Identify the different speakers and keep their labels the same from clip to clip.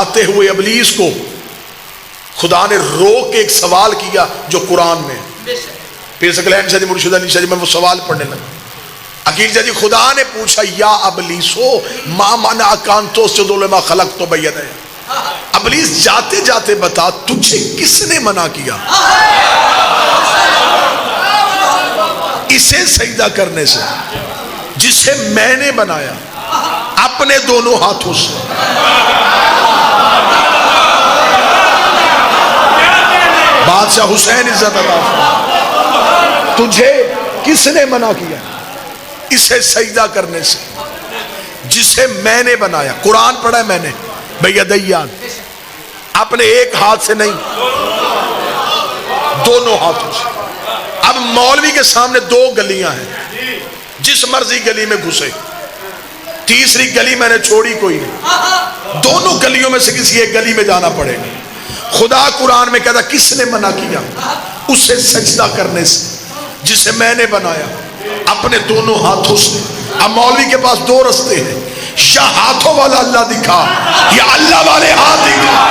Speaker 1: آتے ہوئے ابلیس کو خدا نے روک کے ایک سوال کیا جو قرآن میں ہے. پھر سکلین شاہ جی مرشد علی شاہ جی میں وہ سوال پڑھنے لگا. عقیل شاہ جی خدا نے پوچھا یا ابلیسو ما منعک ان تسجد لما خلقت بیدی. ابلیس جاتے جاتے بتا تجھے کس نے منع کیا اسے سجدہ کرنے سے جسے میں نے بنایا اپنے دونوں ہاتھوں سے. بادشاہ حسین عزت اللہ تجھے کس نے منع کیا اسے سجدہ کرنے سے جسے میں نے بنایا. قرآن پڑھا ہے میں نے بیدیان اپنے ایک ہاتھ سے نہیں دونوں ہاتھوں سے. اب مولوی کے سامنے دو گلیاں ہیں جس مرضی گلی میں گھسے تیسری گلی میں نے چھوڑی کوئی نہیں دونوں گلیوں میں سے کسی ایک گلی میں جانا پڑے گا. خدا قرآن میں کہتا کس نے منع کیا اسے سجدہ کرنے سے جسے میں نے بنایا اپنے دونوں ہاتھوں سے. اب مولوی کے پاس دو رستے ہیں یا ہاتھوں والا اللہ دکھا یا اللہ والے ہاتھ دکھا.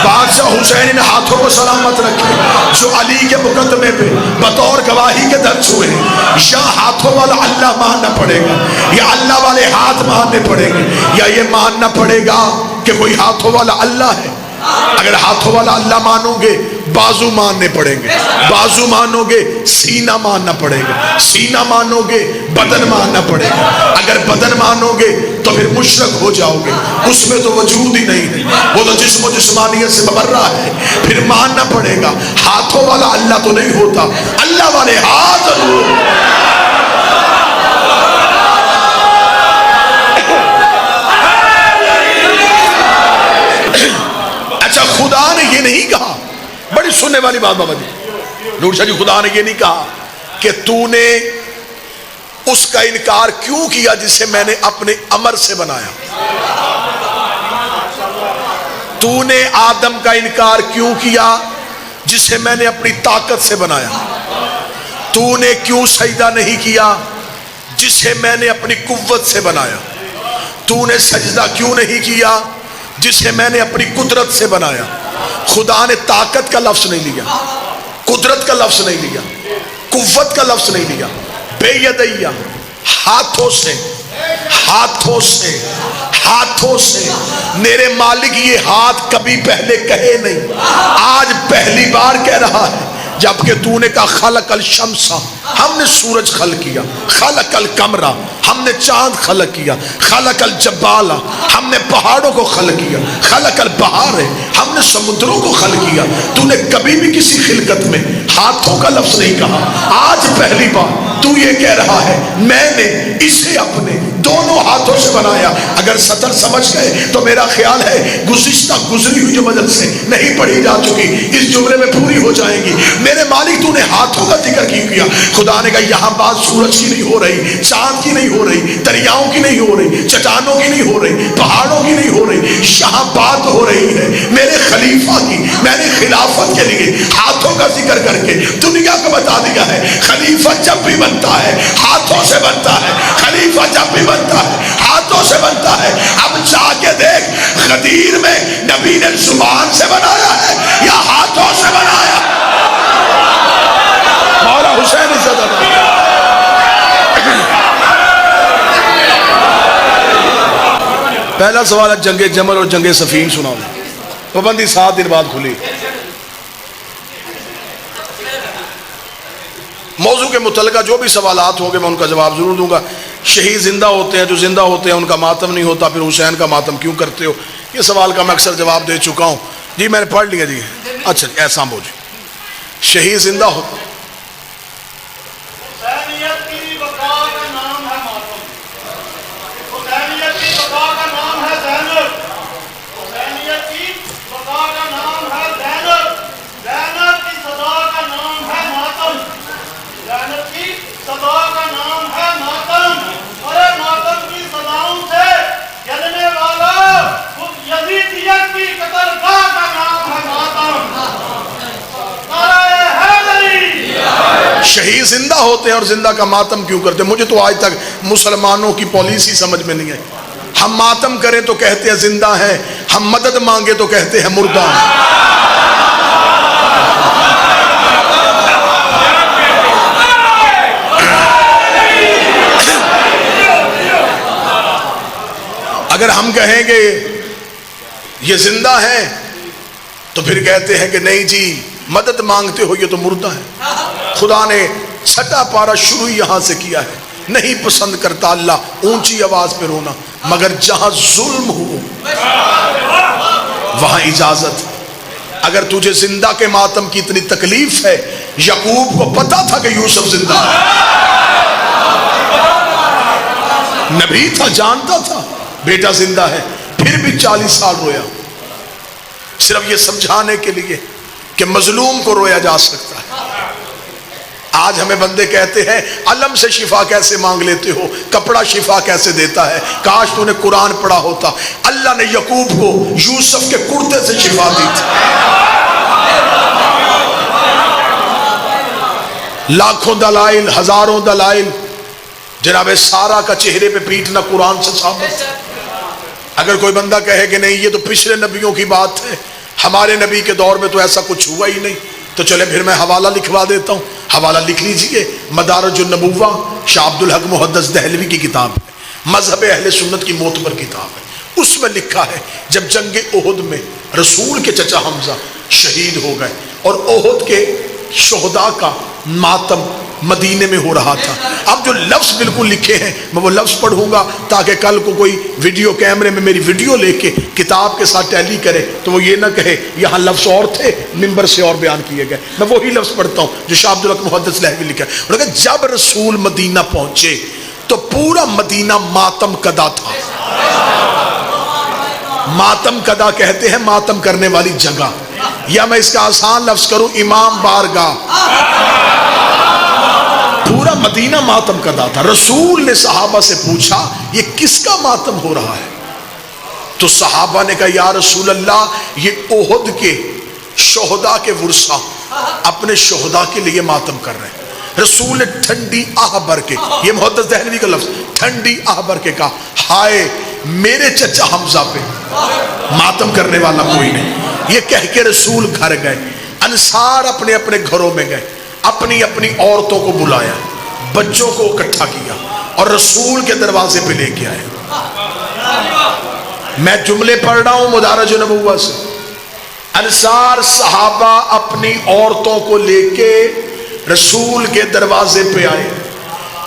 Speaker 1: بادشاہ حسین نے ہاتھوں کو سلامت رکھے جو علی کے مقدمے پہ بطور گواہی کے درج ہوئے ہیں. یا ہاتھوں والا اللہ ماننا پڑے گا یا اللہ والے ہاتھ ماننے پڑیں گے یا یہ ماننا پڑے گا کہ کوئی ہاتھوں والا اللہ ہے. اگر ہاتھوں والا اللہ مانو گے بازو ماننے پڑیں گے بازو مانو گے سینہ ماننا پڑے گا سینہ مانو گے بدن ماننا پڑے گا. اگر بدن مانو گے تو پھر مشرک ہو جاؤ گے اس میں تو وجود ہی نہیں ہے وہ تو جسم و جسمانیت سے مبرہ ہے. پھر ماننا پڑے گا ہاتھوں والا اللہ تو نہیں ہوتا اللہ والے ہاتھ ضرور. اچھا خدا نے یہ نہیں کہا بڑی سننے والی بات بابا جی نور شاہ جی خدا نے یہ نہیں کہا کہ تو نے اس کا انکار کیوں کیا جسے میں نے اپنے امر سے بنایا. تو نے آدم کا انکار کیوں کیا جسے میں نے اپنی طاقت سے بنایا. تو نے کیوں سجدہ نہیں کیا جسے میں نے اپنی قوت سے بنایا. تو نے سجدہ کیوں نہیں کیا جسے میں نے اپنی قدرت سے بنایا. خدا نے طاقت کا لفظ نہیں لیا قدرت کا لفظ نہیں لیا قوت کا لفظ نہیں لیا. بے یدیہ ہاتھوں سے ہاتھوں سے ہاتھوں سے. میرے مالک یہ ہاتھ کبھی پہلے کہے نہیں آج پہلی بار کہہ رہا ہے. جبکہ تو نے کہا خلق الشمس ہم نے سورج خلق کیا خلق القمر ہم نے چاند خلق کیا خلق الجبال ہم نے پہاڑوں کو خلق کیا خلق البحار ہم نے سمندروں کو خلق کیا. تو نے کبھی بھی کسی خلقت میں ہاتھوں کا لفظ نہیں کہا. آج پہلی بار تو یہ کہہ رہا ہے میں نے اسے اپنے دونوں ہاتھوں سے بنایا. اگر سطر سمجھ گئے تو میرا خیال ہے گزشتہ گزری ہوئی جو مدد سے نہیں پڑھی جا چکی اس جملے میں پوری ہو جائیں گی. میرے مالک تو نے ہاتھوں کا ذکر کیوں کیا. خدا نے کہا یہاں بات سورج کی نہیں ہو رہی چاند کی نہیں ہو رہی دریاؤں کی نہیں ہو رہی چٹانوں کی نہیں ہو رہی پہاڑوں کی نہیں ہو رہی. یہاں بات ہو رہی ہے میرے خلیفہ کی. میں نے خلافت کے لیے ہاتھوں کا ذکر کر کے دنیا کو بتا دیا ہے خلیفہ جب بھی بنتا ہے ہاتھوں سے بنتا ہے. خلیفہ جب بھی بنتا ہے ہاتھوں سے بنتا ہے. اب جا کے دیکھ غدیر میں نبی نے زبان سے بنایا ہے یا ہاتھوں سے بنایا. مولا حسین عزت اللہ پہلا سوال ہے جنگ جمل اور جنگ صفین سناؤ. پابندی 7 دن بعد کھلی. موضوع کے متعلقہ جو بھی سوالات ہوں گے میں ان کا جواب ضرور دوں گا. شہید زندہ ہوتے ہیں جو زندہ ہوتے ہیں ان کا ماتم نہیں ہوتا پھر حسین کا ماتم کیوں کرتے ہو. یہ سوال کا میں اکثر جواب دے چکا ہوں جی میں نے پڑھ لیا جی. اچھا جی ایسا ہو جی شہید زندہ ہوتے شہید زندہ ہوتے ہیں اور زندہ کا ماتم کیوں کرتے ہیں. مجھے تو آج تک مسلمانوں کی پالیسی سمجھ میں نہیں آئی. ہم ماتم کریں تو کہتے ہیں زندہ ہیں، ہم مدد مانگے تو کہتے ہیں مردہ ہیں۔ اگر ہم کہیں گے یہ زندہ ہیں تو پھر کہتے ہیں کہ نہیں جی مدد مانگتے ہو یہ تو مردہ ہے۔ خدا نے چھٹا پارا شروع یہاں سے کیا ہے، نہیں پسند کرتا اللہ اونچی آواز پہ رونا، مگر جہاں ظلم ہو وہاں اجازت۔ اگر تجھے زندہ کے ماتم کی اتنی تکلیف ہے، یعقوب کو پتا تھا کہ یوسف زندہ ہے، نبی تھا، جانتا تھا بیٹا زندہ ہے، پھر بھی 40 سال رویا، صرف یہ سمجھانے کے لیے کہ مظلوم کو رویا جا سکتا ہے۔ آج ہمیں بندے کہتے ہیں علم سے شفا کیسے مانگ لیتے ہو، کپڑا شفا کیسے دیتا ہے، کاش تو نے قرآن پڑھا ہوتا۔ اللہ نے یعقوب کو یوسف کے کرتے سے شفا دی تھی۔ لاکھوں دلائل، ہزاروں دلائل، جناب سارا کا چہرے پہ پیٹنا قرآن سے ثابت ہے۔ اگر کوئی بندہ کہے کہ نہیں یہ تو پچھلے نبیوں کی بات ہے، ہمارے نبی کے دور میں تو ایسا کچھ ہوا ہی نہیں، تو چلے پھر میں حوالہ لکھوا دیتا ہوں۔ حوالہ لکھ لیجئے، مدارج النبوہ، شاہ عبد الحق محدث دہلوی کی کتاب ہے، مذہب اہل سنت کی معتبر کتاب ہے۔ اس میں لکھا ہے جب جنگ احد میں رسول کے چچا حمزہ شہید ہو گئے اور احد کے شہداء کا ماتم مدینے میں ہو رہا تھا۔ اب جو لفظ بالکل لکھے ہیں میں وہ لفظ پڑھوں گا تاکہ کل کو کوئی ویڈیو کیمرے میں میری ویڈیو لے کے کتاب کے ساتھ ٹیلی کرے تو وہ یہ نہ کہے یہاں لفظ اور تھے ممبر سے اور بیان کیے گئے۔ میں وہی لفظ پڑھتا ہوں جو شاہ عبد الحق محدث دہلوی لکھا ہے۔ انہوں نے کہا جب رسول مدینہ پہنچے تو پورا مدینہ ماتم کدا تھا۔ ماتم کدا کہتے ہیں ماتم کرنے والی جگہ، یا میں اس کا آسان لفظ کروں امام بارگاہ۔ پورا مدینہ ماتم کدا تھا۔ رسول نے صحابہ سے پوچھا یہ کس کا ماتم ہو رہا ہے؟ تو صحابہ نے کہا یا رسول اللہ یہ احد کے شہداء کے ورثہ اپنے شہداء کے لیے ماتم کر رہے ہیں۔ رسول نے ٹھنڈی آہ بھر کے، یہ محدث دہلوی کا لفظ، ٹھنڈی آہ بھر کے کہا ہائے میرے چچا حمزہ پہ ماتم کرنے والا کوئی نہیں۔ یہ کہہ کے رسول گھر گئے، انصار اپنے اپنے گھروں میں گئے، اپنی اپنی عورتوں کو بلایا، بچوں کو اکٹھا کیا اور رسول کے دروازے پہ لے کے آئے۔ میں جملے پڑھ رہا ہوں مدارج النبوہ سے۔ انصار صحابہ اپنی عورتوں کو لے کے رسول کے دروازے پہ آئے۔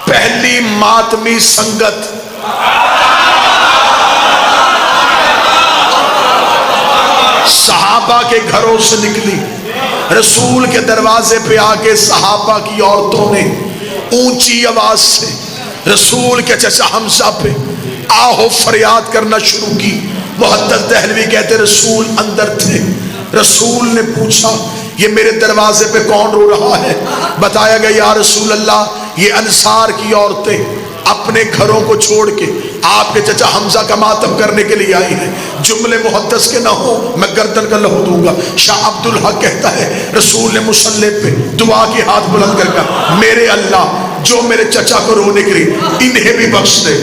Speaker 1: پہلی ماتمی سنگت صحابہ کے گھروں سے نکلی، رسول کے دروازے پہ آکے صحابہ کی عورتوں نے اونچی آواز سے رسول کے چچا حمزہ پہ آہو فریاد کرنا شروع کی۔ محدث دہلوی کہتے رسول اندر تھے، رسول نے پوچھا یہ میرے دروازے پہ کون رو رہا ہے؟ بتایا گیا یا رسول اللہ یہ انصار کی عورتیں اپنے گھروں کو چھوڑ کے آپ کے چچا حمزہ کا ماتم کرنے کے لیے آئی ہیں۔ جملے محدث کے نہ ہو میں گردن کا لہو دوں گا۔ شاہ عبد الحق کہتا ہے رسول نے مصلی پہ دعا کے ہاتھ بلند کر کہا میرے اللہ جو میرے چچا کو رونے کے لیے انہیں بھی بخش دے،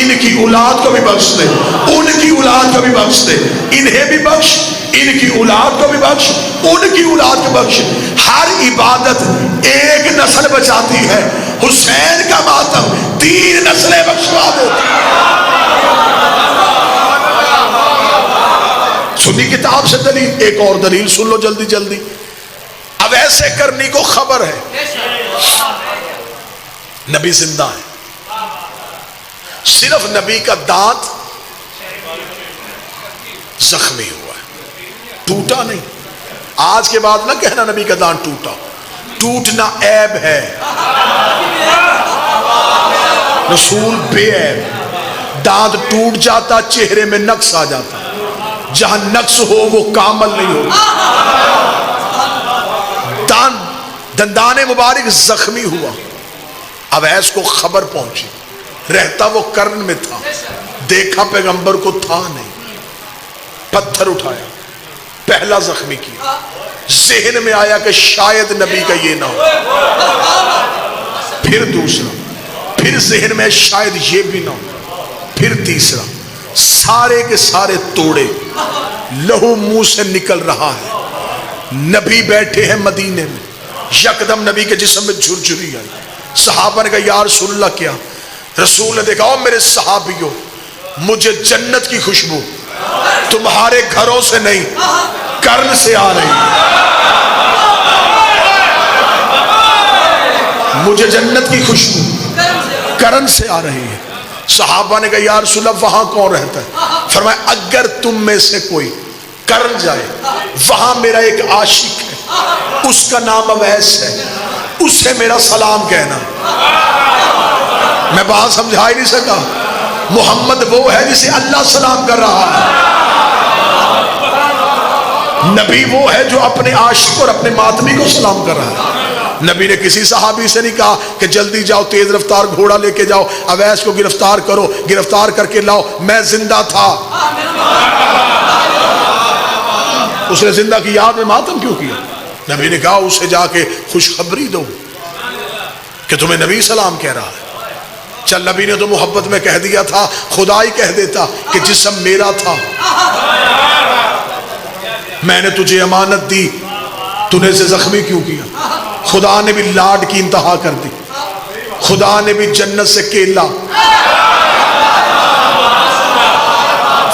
Speaker 1: ان کی اولاد کو بھی بخش دے، ان کی اولاد کو بھی بخش دے، انہیں بھی بخش، ان کی اولاد کو بھی بخش، ان کی اولاد کو بخش۔ ہر عبادت ایک نسل بچاتی ہے، حسین کا ماتم 3 نسلیں بخشوا دیتی۔ سنی کتاب سے دلیل، ایک اور دلیل سن لو جلدی جلدی۔ اب ایسے کرنی کو خبر ہے نبی زندہ ہے، صرف نبی کا دانت زخمی ہوا ہے، ٹوٹا نہیں۔ آج کے بعد نہ کہنا نبی کا دانت ٹوٹا، ٹوٹنا عیب ہے، رسول بے عیب۔ دانت ٹوٹ جاتا چہرے میں نقص آ جاتا، جہاں نقص ہو وہ کامل نہیں ہو۔ دندان مبارک زخمی ہوا، اب ایس کو خبر پہنچی، رہتا وہ کرن میں تھا، دیکھا پیغمبر کو تھا نہیں، پتھر اٹھایا، پہلا زخمی کیا، ذہن میں آیا کہ شاید نبی کا یہ نہ ہو، پھر دوسرا، پھر ذہن میں شاید یہ بھی نہ ہو، پھر تیسرا، سارے کے سارے توڑے، لہو منہ سے نکل رہا ہے۔ نبی بیٹھے ہیں مدینے میں، یکدم نبی کے جسم میں جھرجھری آئی۔ صحابہ نے کہا یا رسول اللہ کیا؟ رسول نے دیکھا او میرے صحابیوں، مجھے جنت کی خوشبو تمہارے گھروں سے نہیں کرن سے آ رہی ہے، مجھے جنت کی خوشبو کرن سے آ رہی ہے۔ صحابہ نے کہا یا رسول اللہ وہاں کون رہتا ہے؟ فرمایا اگر تم میں سے کوئی کرن جائے، وہاں میرا ایک عاشق ہے، اس کا نام اویس ہے، اسے میرا سلام کہنا۔ میں بات سمجھا ہی نہیں سکا۔ محمد وہ ہے جسے اللہ سلام کر رہا ہے، نبی وہ ہے جو اپنے عاشق اور اپنے ماتمی کو سلام کر رہا ہے۔ نبی نے کسی صحابی سے نہیں کہا کہ جلدی جاؤ تیز رفتار گھوڑا لے کے جاؤ اویس کو گرفتار کرو، گرفتار کر کے لاؤ، میں زندہ تھا۔ اس نے زندہ کی یاد میں ماتم کیوں کیا؟ نبی نے کہا اسے جا کے خوشخبری دو کہ تمہیں نبی سلام کہہ رہا ہے۔ چل نبی نے تو محبت میں کہہ دیا تھا، خدا ہی کہہ دیتا کہ جسم میرا تھا، میں نے تجھے امانت دی، تو نے اسے زخمی کیوں کیا؟ خدا نے بھی لاڈ کی انتہا کر دی، خدا نے بھی جنت سے کیلا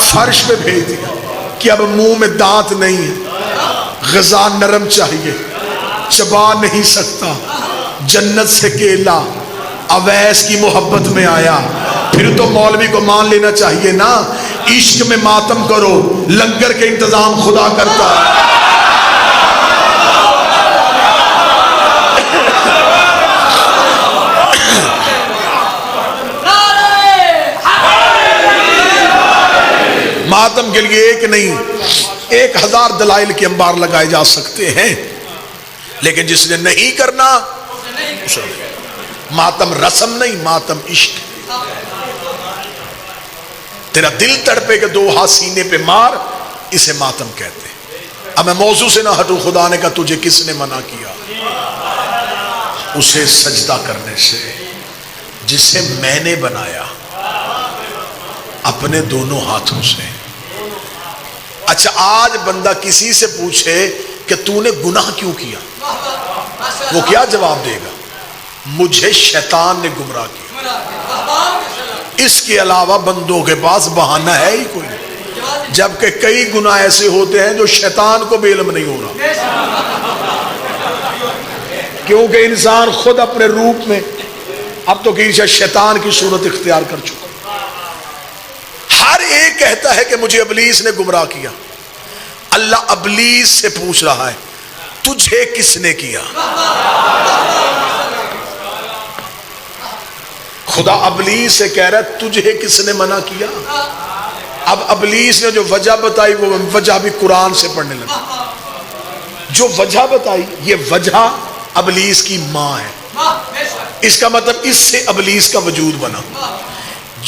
Speaker 1: فرش پہ بھیج دیا کہ اب منہ میں دانت نہیں ہے، غذا نرم چاہیے، چبا نہیں سکتا، جنت سے کیلا اویس کی محبت میں آیا۔ پھر تو مولوی کو مان لینا چاہیے نا، عشق میں ماتم کرو، لنگر کے انتظام خدا کرتا ہے۔ ماتم کے لیے ایک نہیں 1000 دلائل کے انبار لگائے جا سکتے ہیں، لیکن جس نے نہیں کرنا ماتم رسم نہیں، ماتم عشق۔ تیرا دل تڑپے کہ 2 ہاتھ سینے پہ مار، اسے ماتم کہتے ہیں۔ اب میں موضوع سے نہ ہٹوں، خدا نے کہا تجھے کس نے منع کیا؟ اسے سجدہ کرنے سے جسے میں نے بنایا اپنے دونوں ہاتھوں سے۔ اچھا آج بندہ کسی سے پوچھے کہ تو نے گناہ کیوں کیا، وہ کیا جواب دے گا؟ مجھے شیطان نے گمراہ کیا۔ اس کے علاوہ بندوں کے پاس بہانہ ہے ہی کوئی، جبکہ کئی گناہ ایسے ہوتے ہیں جو شیطان کو بھی علم نہیں ہو رہا، کیونکہ انسان خود اپنے روپ میں اب تو کہ شیطان کی صورت اختیار کر چکا۔ ہر ایک کہتا ہے کہ مجھے ابلیس نے گمراہ کیا۔ اللہ ابلیس سے پوچھ رہا ہے تجھے کس نے کیا؟ خدا ابلیس سے کہہ رہا ہے تجھے کس نے منع کیا؟ اب ابلیس نے جو وجہ بتائی وہ وجہ بھی قرآن سے پڑھنے لگا۔ جو وجہ بتائی یہ وجہ ابلیس کی ماں ہے، اس کا مطلب اس سے ابلیس کا وجود بنا۔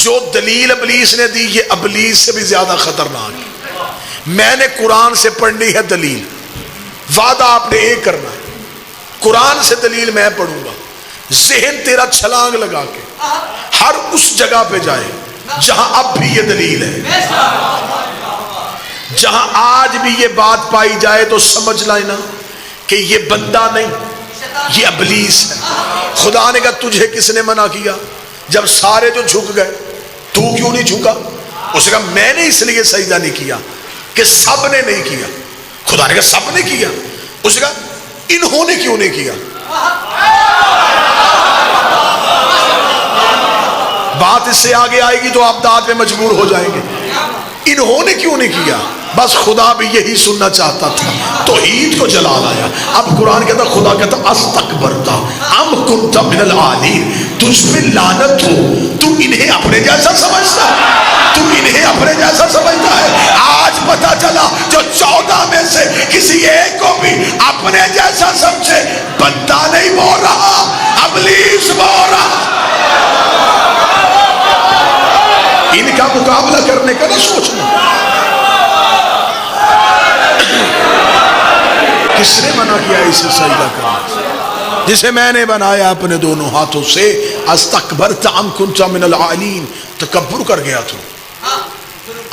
Speaker 1: جو دلیل ابلیس نے دی یہ ابلیس سے بھی زیادہ خطرناک ہے۔ میں نے قرآن سے پڑھنی ہے دلیل، وعدہ آپ نے ایک کرنا ہے، قرآن سے دلیل میں پڑھوں گا، ذہن تیرا چھلانگ لگا کے ہر اس جگہ پہ جائے جہاں اب بھی یہ دلیل ہے، جہاں آج بھی یہ بات پائی جائے تو سمجھ لینا کہ یہ بندہ نہیں، یہ ابلیس ہے۔ خدا نے کہا تجھے کس نے منع کیا؟ جب سارے جو جھک گئے تو کیوں نہیں جھکا؟ اس نے کہا میں نے اس لیے سجدہ نہیں کیا کہ سب نے نہیں کیا۔ خدا نے کہا سب نے کیا، اس نے کہا انہوں نے کیوں نہیں کیا؟ بات اس سے آگے آئے گی تو آپ داد میں مجبور ہو جائیں گے۔ انہوں نے کیوں نہیں کیا؟ بس خدا بھی یہی سننا چاہتا تھا، توحید کو جلا لایا۔ اب قرآن کہتا خدا کہتا استکبرتا ام کنت من العالین، تجھ پہ لعنت ہو، تو انہیں اپنے جیسا سمجھتا ہے، تو انہیں اپنے جیسا سمجھتا ہے۔ آج پتا چلا جو 14 میں سے کسی ایک کو بھی اپنے جیسا سمجھے، بندہ نہیں بول رہا، ابلیس بول رہا۔ ان کا مقابلہ کرنے کا نہ سوچنا۔ کس نے منع کیا اسے سجدہ کرنا؟ جسے میں نے بنایا اپنے دونوں ہاتھوں سے۔ استکبرت ام کنت من العالین، تکبر کر گیا تو